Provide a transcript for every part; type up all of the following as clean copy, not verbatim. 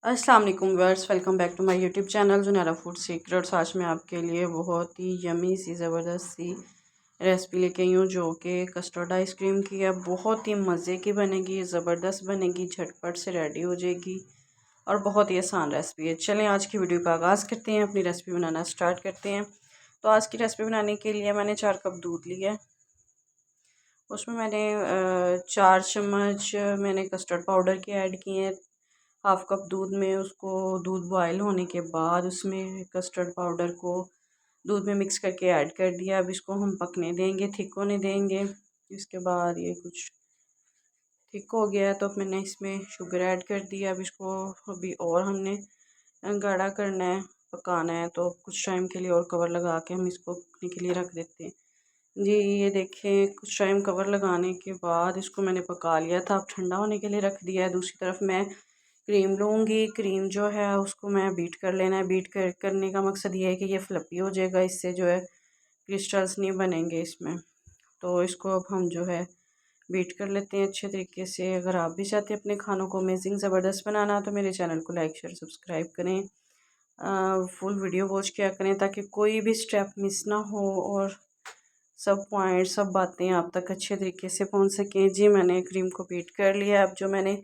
अस्सलाम वालेकुम viewers, welcome back to my YouTube channel Junaira food secrets. आज मैं आपके लिए बहुत ही यमी सी ज़बरदस्त सी रेसिपी लेके आई हूँ जो कि कस्टर्ड आइसक्रीम की है। बहुत ही मज़े की बनेगी, ज़बरदस्त बनेगी, झटपट से रेडी हो जाएगी और बहुत ही आसान रेसिपी है। चलें आज की वीडियो का आगाज़ करते हैं, अपनी रेसिपी बनाना स्टार्ट करते हैं। तो आज की रेसिपी बनाने के लिए मैंने 4 कप दूध लिया है। उसमें मैंने 4 चम्मच मैंने कस्टर्ड पाउडर के ऐड किए हैं। हाफ कप दूध में उसको दूध बॉयल होने के बाद उसमें कस्टर्ड पाउडर को दूध में मिक्स करके ऐड कर दिया। अब इसको हम पकने देंगे, थिक होने देंगे। इसके बाद ये कुछ थिक हो गया तो मैंने इसमें शुगर ऐड कर दिया। अब इसको अभी और हमने गाढ़ा करना है, पकाना है। तो कुछ टाइम के लिए और कवर लगा के हम इसको पकने के लिए रख देते हैं। जी ये देखें, कुछ टाइम कवर लगाने के बाद इसको मैंने पका लिया था। अब ठंडा होने के लिए रख दिया है। दूसरी तरफ मैं क्रीम लूँगी। क्रीम जो है उसको मैं बीट कर लेना है। करने का मकसद ये है कि ये फ्लफ़ी हो जाएगा, इससे जो है क्रिस्टल्स नहीं बनेंगे इसमें। तो इसको अब हम जो है बीट कर लेते हैं अच्छे तरीके से। अगर आप भी चाहते हैं अपने खानों को अमेजिंग ज़बरदस्त बनाना तो मेरे चैनल को लाइक शेयर सब्सक्राइब करें, फुल वीडियो वॉच किया करें ताकि कोई भी स्टेप मिस ना हो और सब पॉइंट सब बातें आप तक अच्छे तरीके से पहुंच सकें। जी मैंने क्रीम को बीट कर लिया। अब जो मैंने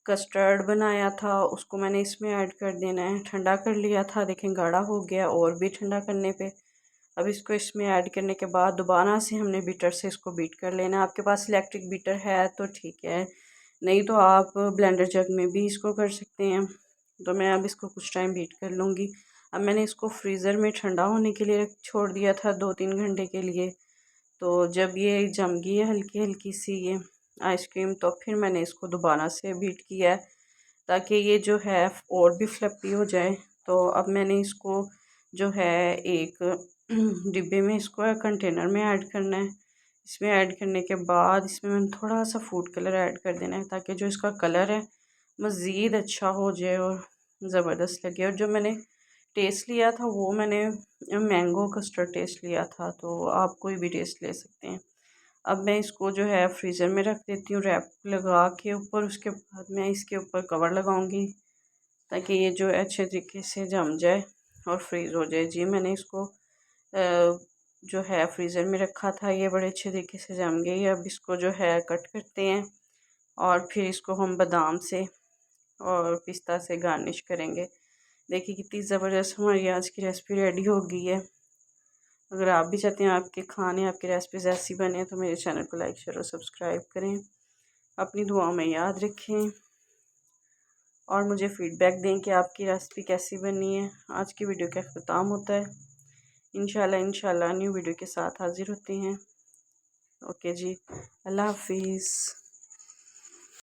कस्टर्ड बनाया था उसको मैंने इसमें ऐड कर देना है। ठंडा कर लिया था, देखें गाढ़ा हो गया और भी ठंडा करने पे। अब इसको इसमें ऐड करने के बाद दोबारा से हमने बीटर से इसको बीट कर लेना है। आपके पास इलेक्ट्रिक बीटर है तो ठीक है, नहीं तो आप ब्लेंडर जग में भी इसको कर सकते हैं। तो मैं अब इसको कुछ टाइम बीट कर लूँगी। अब मैंने इसको फ्रीज़र में ठंडा होने के लिए छोड़ दिया था 2-3 घंटे के लिए। तो जब ये जम गई है हल्की हल्की सी ये आइसक्रीम, तो फिर मैंने इसको दोबारा से बीट किया है ताकि ये जो है और भी फ्लफ़ी हो जाए। तो अब मैंने इसको जो है एक डिब्बे में इसको कंटेनर में ऐड करना है। इसमें ऐड करने के बाद इसमें मैंने थोड़ा सा फूड कलर ऐड कर देना है ताकि जो इसका कलर है मज़ीद अच्छा हो जाए और ज़बरदस्त लगे। और जो मैंने टेस्ट लिया था वो मैंने मैंगो कस्टर्ड टेस्ट लिया था, तो आप कोई भी टेस्ट ले सकते हैं। अब मैं इसको जो है फ्रीज़र में रख देती हूँ रैप लगा के ऊपर। उसके बाद मैं इसके ऊपर कवर लगाऊंगी ताकि ये जो है अच्छे तरीके से जम जाए और फ्रीज़ हो जाए। जी मैंने इसको जो है फ्रीज़र में रखा था, ये बड़े अच्छे तरीके से जम गई। अब इसको जो है कट करते हैं और फिर इसको हम बादाम से और पिस्ता से गार्निश करेंगे। देखिए कितनी ज़बरदस्त हमारी आज की रेसिपी रेडी हो गई है। अगर आप भी चाहते हैं आपके खाने आपकी रेसिपीज़ ऐसी बने तो मेरे चैनल को लाइक शेयर और सब्सक्राइब करें। अपनी दुआओं में याद रखें और मुझे फ़ीडबैक दें कि आपकी रेसिपी कैसी बनी है। आज की वीडियो का अख्ताम होता है। इंशाल्लाह न्यू वीडियो के साथ हाज़िर होते हैं। ओके जी, अल्लाह हाफिज़।